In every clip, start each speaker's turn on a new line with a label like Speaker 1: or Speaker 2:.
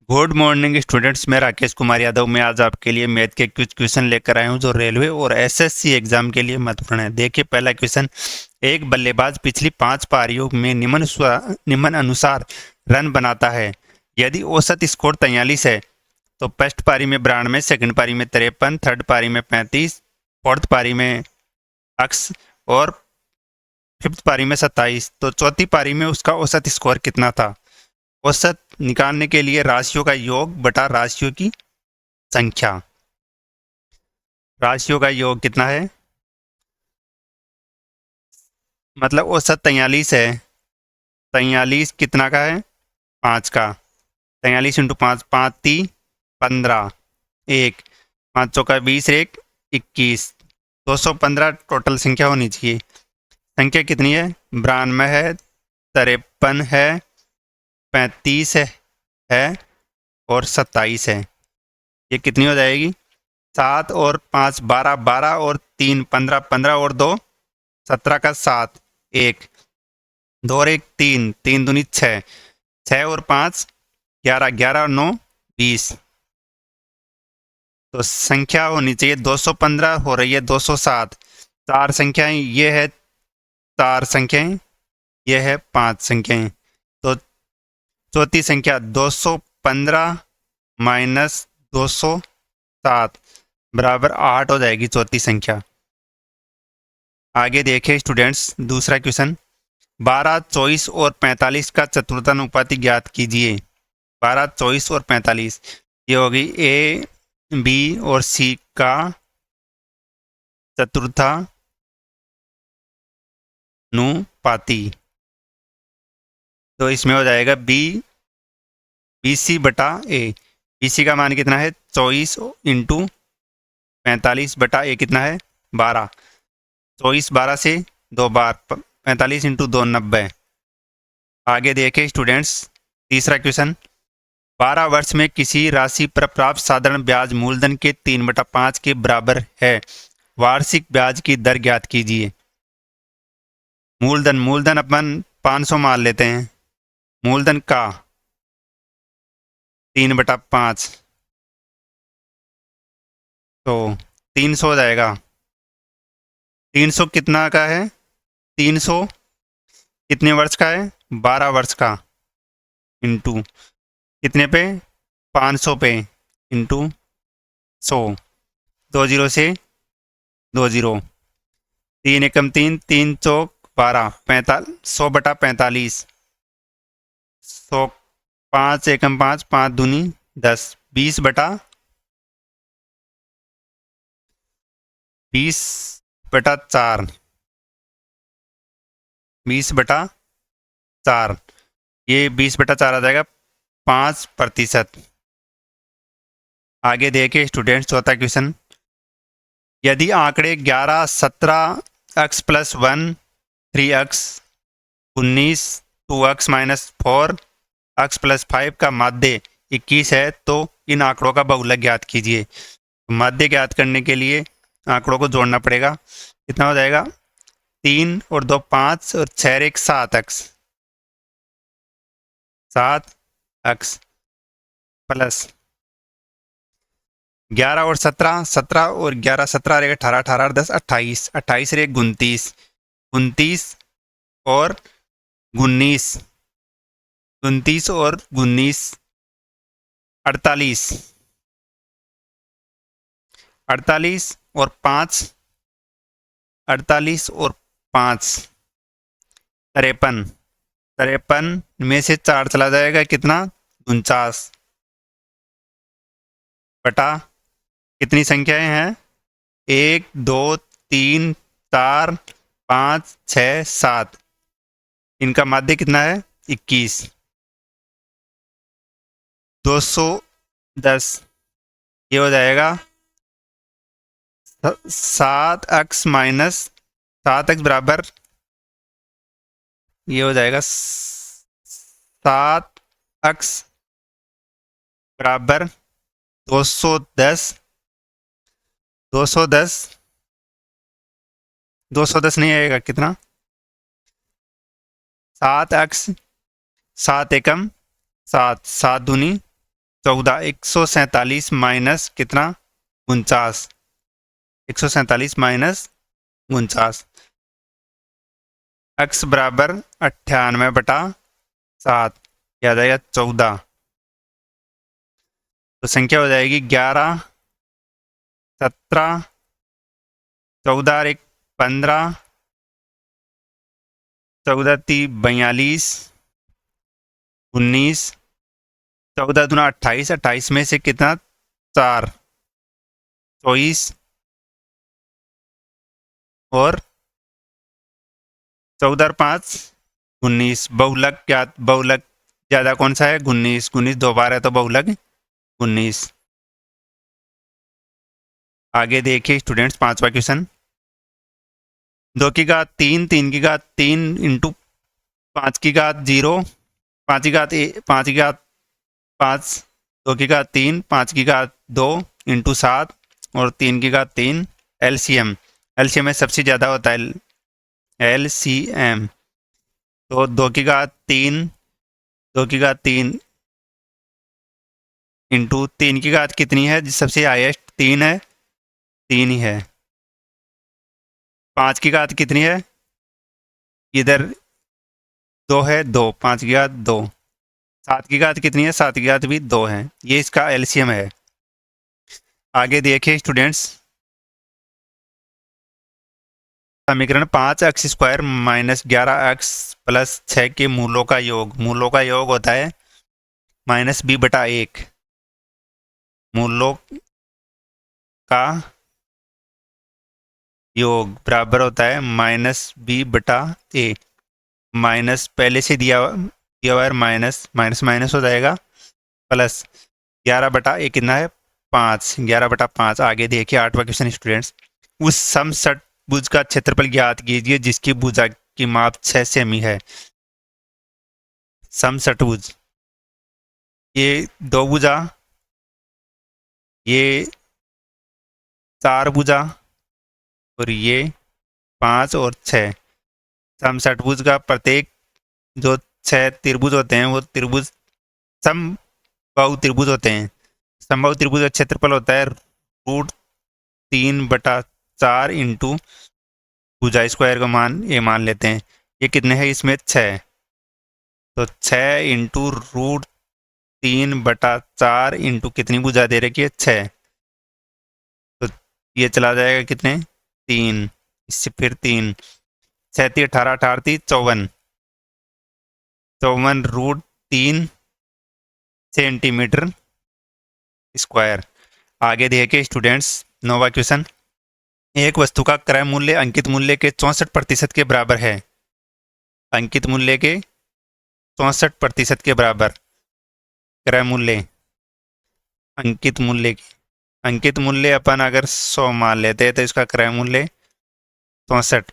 Speaker 1: Good morning students. मैं राकेश कुमार यादव। मैं आज आपके लिए मैथ के कुछ क्वेश्चन लेकर आया हूं जो रेलवे और एसएससी एग्जाम के लिए महत्वपूर्ण है। देखिए पहला क्वेश्चन, एक बल्लेबाज पिछली 5 पारियों में निम्न अनुसार रन बनाता है। यदि औसत स्कोर 43 है तो फर्स्ट पारी में 92, सेकंड पारी में 53, थर्ड पारी में 35, फोर्थ पारी में अक्स और फिफ्थ पारी में 27, तो चौथी पारी में उसका औसत स्कोर कितना था। औसत निकालने के लिए राशियों का योग बटा राशियों की संख्या। राशियों का योग कितना है, मतलब औसत 43 है। 43 कितना का है, 5 का। 43 इंटू 5, 5 3 15, एक 5 चौका 20, एक 21, 215 टोटल संख्या होनी चाहिए। संख्या कितनी है, 92 है, 53 है, 35 है और 27 है। ये कितनी हो जाएगी, 7 और 5 12, 12 और 3 15, 15 और 2 17 का 7, एक 2 और 1 3, 3 दूनी 6, 6 और 5 11, 11 और 9 20। तो संख्या होनी चाहिए 215, हो रही है 207। चार संख्याएं ये है, चार संख्याएं ये है, 5 संख्याएं। तो चौथी संख्या 215 माइनस 207 बराबर 8 हो जाएगी चौथी संख्या। आगे देखें स्टूडेंट्स, दूसरा क्वेश्चन, 12, 24 और 45 का चतुर्थानुपाती ज्ञात कीजिए। 12, 24 और 45 ये होगी ए, बी और सी का चतुर्थानुपाती। तो इसमें हो जाएगा बी सी बटा ए। बी सी का मान कितना है, 24 इंटू 45 बटा ए कितना है, 12। 24 12 से 2 बार, 45 इंटू 2 90। आगे देखें स्टूडेंट्स, तीसरा क्वेश्चन, 12 वर्ष में किसी राशि पर प्राप्त साधारण ब्याज मूलधन के 3/5 के बराबर है। वार्षिक ब्याज की दर ज्ञात कीजिए। मूलधन अपन 500 मान लेते हैं। मूलधन का 3/5 तो 300 हो जाएगा। 300 कितना का है, 300 कितने वर्ष का है, 12 वर्ष का, इंटू कितने पे, 500 पे, इंटू 100। 2 जीरो से 2 जीरो, 3 एकम 3, 3 चौक 12, 100 बटा 45, 100, 5 एकम 5, 5 दूनी 10, 20 बटा 4, 20/4, ये 20/4 आ जाएगा, 5%। आगे देखिए स्टूडेंट्स, चौथा क्वेश्चन, यदि आंकड़े 11, 17, x plus 1, 3x, 19, 2x minus 4, x plus 5 का माध्य 21 है तो इन आंकड़ों का बहुलक ज्ञात कीजिए। माध्य ज्ञात करने के लिए आंकड़ों को जोड़ना पड़ेगा। कितना हो जाएगा, 3 और 2 5 और 6 1 7x, 7x प्लस 11 और 17, 17 और 11, 17 रहेगा 18, 18 और 10 28, 28 रहेगा 29, 29 और 19, 29 और 19 48, 48 और 5, 48 और 5 53, 53 में से 4 चला जाएगा, कितना 49 बटा कितनी संख्याएं हैं, 1 2 3 4 5 6 7, इनका माध्य कितना है 21। 210 ये हो जाएगा 7x माइनस 7x बराबर, ये हो जाएगा 7x बराबर 210, 210, 210 नहीं आएगा, कितना 7x, 7 एकम 7, 7 दूनी 14, 147 माइनस कितना 49, 147 माइनस 49, x बराबर 98/7, क्या आ जाएगा 14। तो संख्या हो जाएगी 11, 17, 14 और 1 15, 14 3 42, 19, 14 दूना 28, 28 में से कितना 4, 24 और 14 और 5 19। बहुलक क्या, बहुलक ज्यादा कौन सा है 19, 19 दो बार है तो बहुलक 19। आगे देखिए स्टूडेंट्स, पांचवा क्वेश्चन। 2 की घात 3, 3 की घात 3 इंटू 5 की घात 0, 5 की घात 5 की घात 5, 2 की घात 3, 5 की घात 2 इंटू 7 और 3 की घात 3। एलसीएम, एलसीएम में सबसे ज़्यादा होता है एलसीएम। तो 2 की घात 3, 2 की घात 3 इंटू 3 की घात कितनी है, सबसे हाईएस्ट 3 है, 3 ही है। 5 की घात कितनी है, इधर 2 है, 2, 5 की घात 2। 7 की घात कितनी है, 7 की घात भी 2 है। ये इसका एलसीएम है। आगे देखिए स्टूडेंट्स, समीकरण 5 x square minus 11x plus 6 के मूलों का योग, मूलों का योग होता है -b/1, मूलों का योग बराबर होता है -b/a, माइनस पहले से दिया हुआ है, माइनस माइनस माइनस हो जाएगा, प्लस 11/a कितना है 5, 11/5। आगे देखिए 8वां क्वेश्चन स्टूडेंट्स। उस समषटभुज का क्षेत्रफल ज्ञात कीजिए जिसकी भुजा की माप 6 सेमी है। समषटभुज, ये 2 भुजा, ये 4 भुजा और ये 5 और 6। समषटभुज का प्रत्येक जो 6 त्रिभुज होते हैं वो त्रिभुज समबाहु त्रिभुज होते हैं। समबाहु त्रिभुज का क्षेत्रफल होता है √3/4 इंटू भुजा स्क्वायर का मान ये मान लेते हैं। ये कितने हैं, इसमें 6, तो 6 इंटू √3/4 इंटू कितनी भुजा दे रखी है 6, तो ये चला जाएगा कितने 3, इससे फिर 3, 6 3 18, 18 3 54, 54 √3 सेंटीमीटर स्क्वायर। आगे देखिए स्टूडेंट्स 9वां क्वेश्चन। एक वस्तु का क्रय मूल्य अंकित मूल्य के 64% के बराबर है, अंकित मूल्य के 64% के बराबर। क्रय मूल्य, अंकित मूल्य, अंकित मूल्य अपन अगर 100 मान लेते हैं तो इसका क्रय मूल्य 64।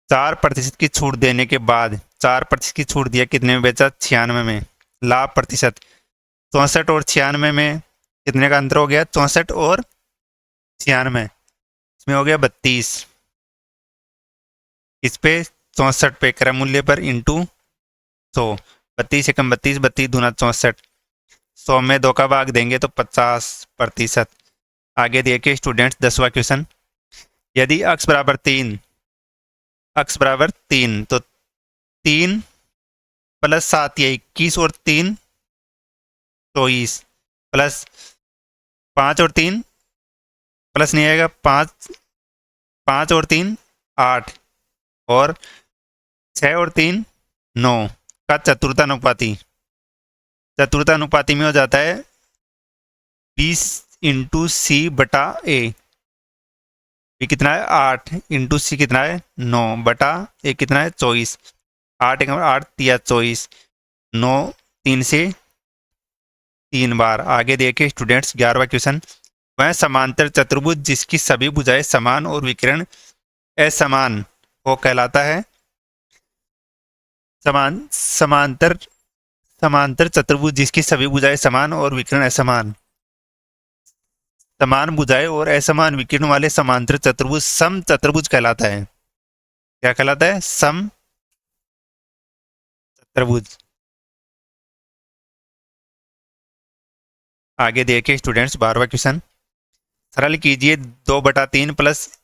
Speaker 1: 4% की छूट देने के बाद, 4% की छूट दिया, कितने में बेचा 96 में। लाभ प्रतिशत 64 और 96 में कितने का अंतर हो गया, 64 और 96, इसमें हो गया 32। इस पे 64 पे क्रय मूल्य पर इंटू 100, 32 एकम 32, 32 दूना 64, 100 में 2 का भाग देंगे तो 50%। आगे देखिए स्टूडेंट्स 10वां क्वेश्चन। यदि x बराबर 3, x बराबर 3, तो 3 प्लस 7 ये 21 और 3 24, प्लस 5 और 3 प्लस नहीं आएगा, 5, 5 और 3 8 और 6 और 3 9 का चतुर्थानुपाती, चतुर्थानुपाती में हो जाता है 20 इंटू c/a। ये कितना है 8 इंटू सी कितना है 9/a कितना है 24, 8 एक 8 तिया 24, 9 3 से 3 बार। आगे देखिए स्टूडेंट्स 11वां क्वेश्चन। वह समांतर चतुर्भुज जिसकी सभी भुजाएं समान और विकिरण असमान वो कहलाता है, समांतर समांतर चतुर्भुज जिसकी सभी भुजाएं समान और विकिरण असमान, समान भुजाएं और असमान विकिरण वाले समांतर चतुर्भुज सम चतुर्भुज कहलाता है। क्या कहलाता है, सम चतुर्भुज। आगे देखिए स्टूडेंट्स 12वां क्वेश्चन। सरल कीजिए 2/3 प्लस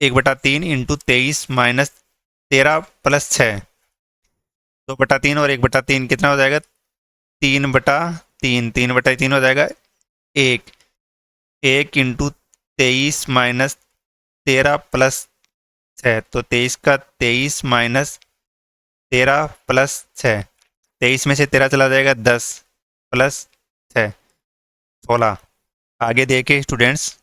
Speaker 1: 1/3 इंटू 23 माइनस 13 प्लस 6। 2/3 और 1/3 कितना हो जाएगा? 3/3। 3/3 हो जाएगा 1। 1 इंटू 23 माइनस 13 प्लस 6, तो 23 का 23 माइनस 13 प्लस 6। 23 में से 13 चला जाएगा 10 प्लस 6 16। आगे देखिए स्टूडेंट्स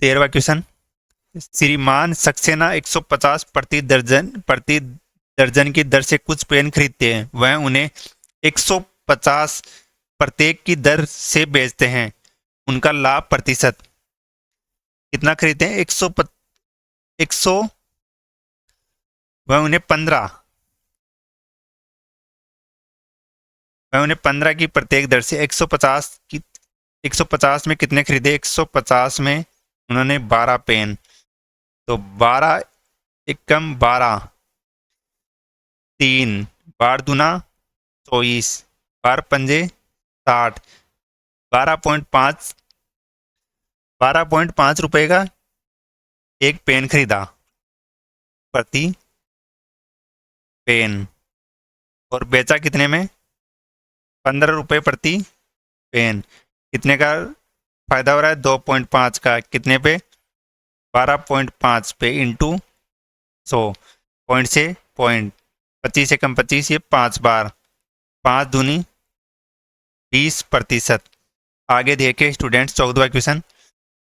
Speaker 1: 13वां क्वेश्चन। श्रीमान सक्सेना 150 प्रति दर्जन की दर से कुछ पेन खरीदते हैं। वह उन्हें 150 प्रत्येक की दर से बेचते हैं। उनका लाभ प्रतिशत कितना खरीदते हैं? 100 वह उन्हें 15 की प्रत्येक दर से 150 में कितने खरीदे? 150 में उन्होंने 12 पेन। तो 12 एकम 12, 3 बार दूना 24, बार पंजे 60, 12.5 रुपए का एक पेन खरीदा प्रति पेन, और बेचा कितने में? 15 रुपए प्रति पेन। कितने का फायदा हो रहा है? 2.5 का। कितने पे? 12.5 पे इंटू 100। पॉइंट से पॉइंट 25 एकम 25, ये 5 बार। 5 दूनी 20%। आगे देखिए स्टूडेंट्स 14वां क्वेश्चन।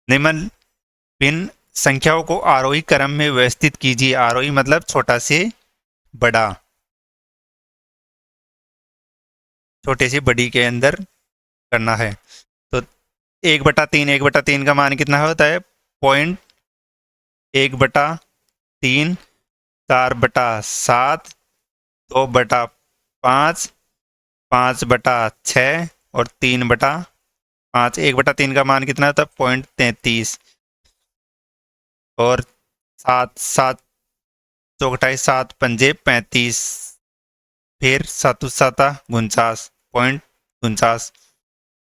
Speaker 1: निम्न संख्याओं को आरोही क्रम में व्यवस्थित कीजिए। आरोही मतलब छोटा से बड़ा, छोटे से बड़ी के अंदर करना है। तो 1/3 का मान कितना होता है? 0.1/3, 4/7, 2/5, 5/6 और 3/5। 1/3 का मान कितना होता है? 0.33। और 7 7 चौकटाई 7 पंजे 35, फिर 7 7 49, 0.49।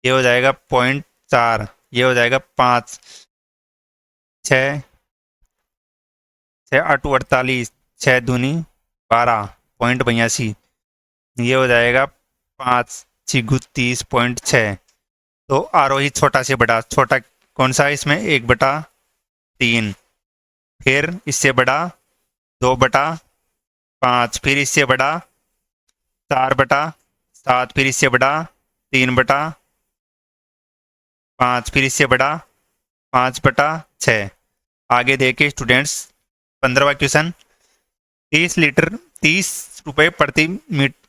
Speaker 1: ये हो जाएगा 0.4। ये हो जाएगा 5, 6 6 8 48, 6 दूनी 12, 0.82। ये हो जाएगा 5 6 30.6। तो आरोही छोटा से बड़ा, छोटा कौन सा है इसमें? 1/3। फिर इससे बड़ा 2/5, फिर इससे बड़ा 4/7, फिर इससे बड़ा 3/5, फिर इससे बड़ा 5/6। आगे देखिए स्टूडेंट्स 15वां क्वेश्चन। 30 रुपए प्रति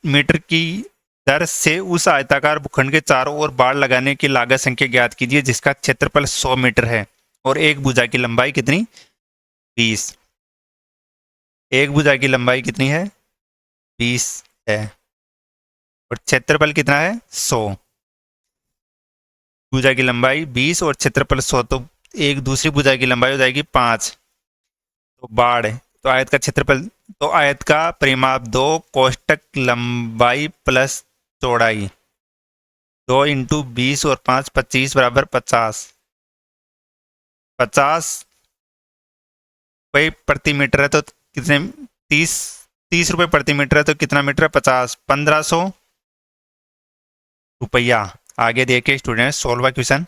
Speaker 1: मीटर की दर से उस आयताकार भूखंड के चारों ओर बाड़ लगाने की लागत संख्या ज्ञात कीजिए जिसका क्षेत्रफल 100 मीटर है और एक भुजा की लंबाई कितनी? 20। एक भुजा की लंबाई कितनी है? 20 है और क्षेत्रफल कितना है? 100। भुजा की लंबाई 20 और क्षेत्रफल 100, तो एक दूसरी भुजा की लंबाई हो जाएगी 5। तो बाढ़, तो आयत का क्षेत्रफल, तो आयत का परिमाप 2 कोष्टक लंबाई प्लस चौड़ाई 2 इंटू 20 और 5 25 बराबर 50। 50 रुपये प्रति मीटर है, तो कितने? 30 रुपये प्रति मीटर है, तो कितना मीटर है? 50। 1500 रुपया। आगे देखिए स्टूडेंट 16वां क्वेश्चन।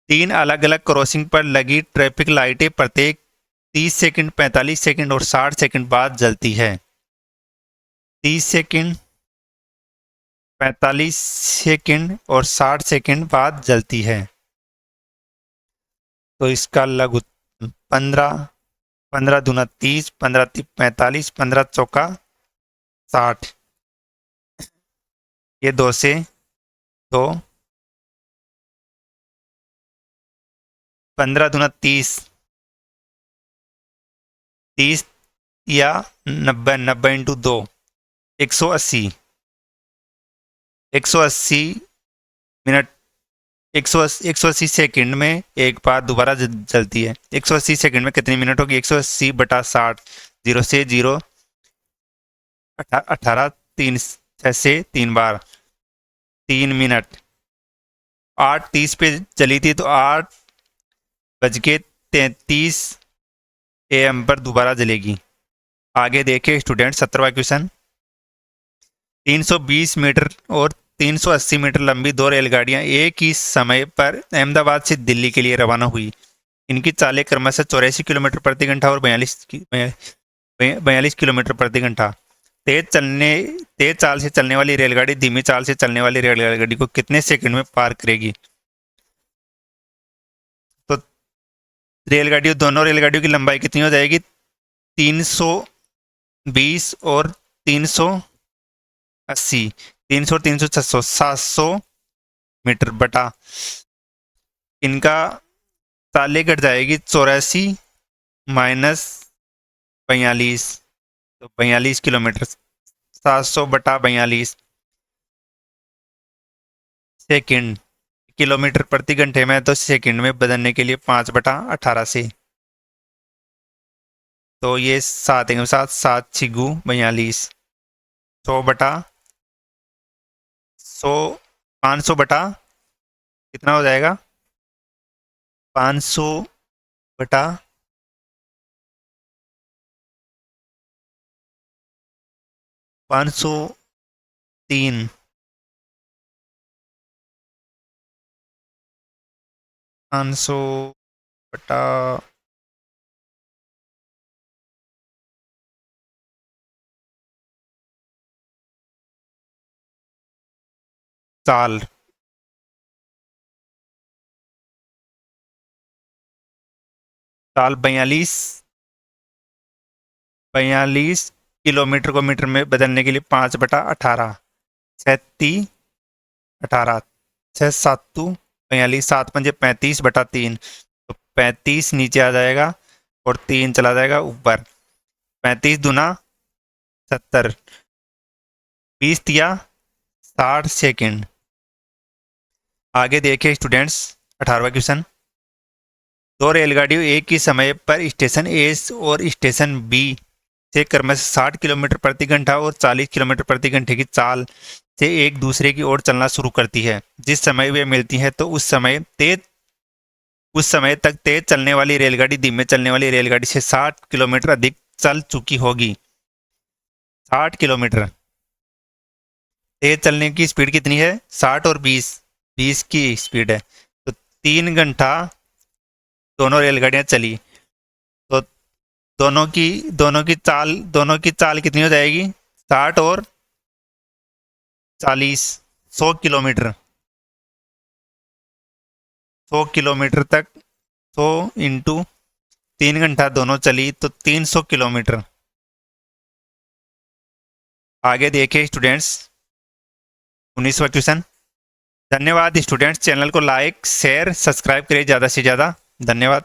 Speaker 1: 3 अलग अलग क्रॉसिंग पर लगी ट्रैफिक लाइटें प्रत्येक 30 सेकंड, 45 सेकंड और 60 सेकंड बाद जलती है। 30 सेकंड, 45 सेकंड और 60 सेकंड बाद जलती है। तो इसका लघु 15, 15 दूना 30, 15 45, 15 चौका 60। ये 2 से 2, 15 दूना 30, 30 या 90, 90 इंटू 2, 180। 180 मिनट, 180 सेकंड में एक बार दोबारा जलती है। 180 सेकंड में कितनी मिनट होगी? 180/60, 0 से 0 18 3 6 से 3 बार 3 मिनट। 8:30 पे चली थी तो 8:33 AM पर दोबारा जलेगी। आगे देखे स्टूडेंट 17वां क्वेश्चन। 320 मीटर और 380 मीटर लंबी दो रेलगाड़ियां एक ही समय पर अहमदाबाद से दिल्ली के लिए रवाना हुई। इनकी चालें क्रमशः 84 किलोमीटर प्रति घंटा और 42 किलोमीटर प्रति घंटा। तेज चाल से चलने वाली रेलगाड़ी धीमी चाल से चलने वाली रेलगाड़ी को कितने सेकंड में पार करेगी? तो दोनों रेलगाड़ियों की लंबाई कितनी हो जाएगी? 320 और 380, 300 300 600 700 मीटर बटा इनका ताले कट जाएगी 84 माइनस 42, तो 42 किलोमीटर। 700 बटा 42 सेकंड। किलोमीटर प्रति घंटे में तो सेकंड में बदलने के लिए 5/18 से, तो ये 7 7 7 छिगु 42, 100 बटा 100, 500 बटा कितना हो जाएगा? 500 बटा 503, 500 बटा 4, साल 42 किलोमीटर को मीटर में बदलने के लिए 5/18, 36 18, 6 7 42, 7 पंजे 35/3, तो 35 नीचे आ जाएगा और 3 चला जाएगा ऊपर। 35 दूना 70, 20 तिया 60 सेकेंड। आगे देखिए स्टूडेंट्स 18वां क्वेश्चन। दो रेलगाड़ियों एक ही समय पर स्टेशन ए और स्टेशन बी से क्रमशः 60 किलोमीटर प्रति घंटा और 40 किलोमीटर प्रति घंटे की चाल से एक दूसरे की ओर चलना शुरू करती है। जिस समय वे मिलती हैं तो उस समय तक तेज चलने वाली रेलगाड़ी धीमे चलने वाली रेलगाड़ी से 60 किलोमीटर अधिक चल चुकी होगी। 60 किलोमीटर। तेज चलने की स्पीड कितनी है? 60 और 20 की स्पीड है, तो 3 घंटा दोनों रेलगाड़ियां चली, तो दोनों की चाल कितनी हो जाएगी? 60 और 40, 100 किलोमीटर। 100 किलोमीटर तक 100 इंटू 3 घंटा दोनों चली तो 300 किलोमीटर। आगे देखिए स्टूडेंट्स 19वां क्वेश्चन। धन्यवाद स्टूडेंट्स, चैनल को लाइक शेयर सब्सक्राइब करिए ज़्यादा से ज़्यादा। धन्यवाद।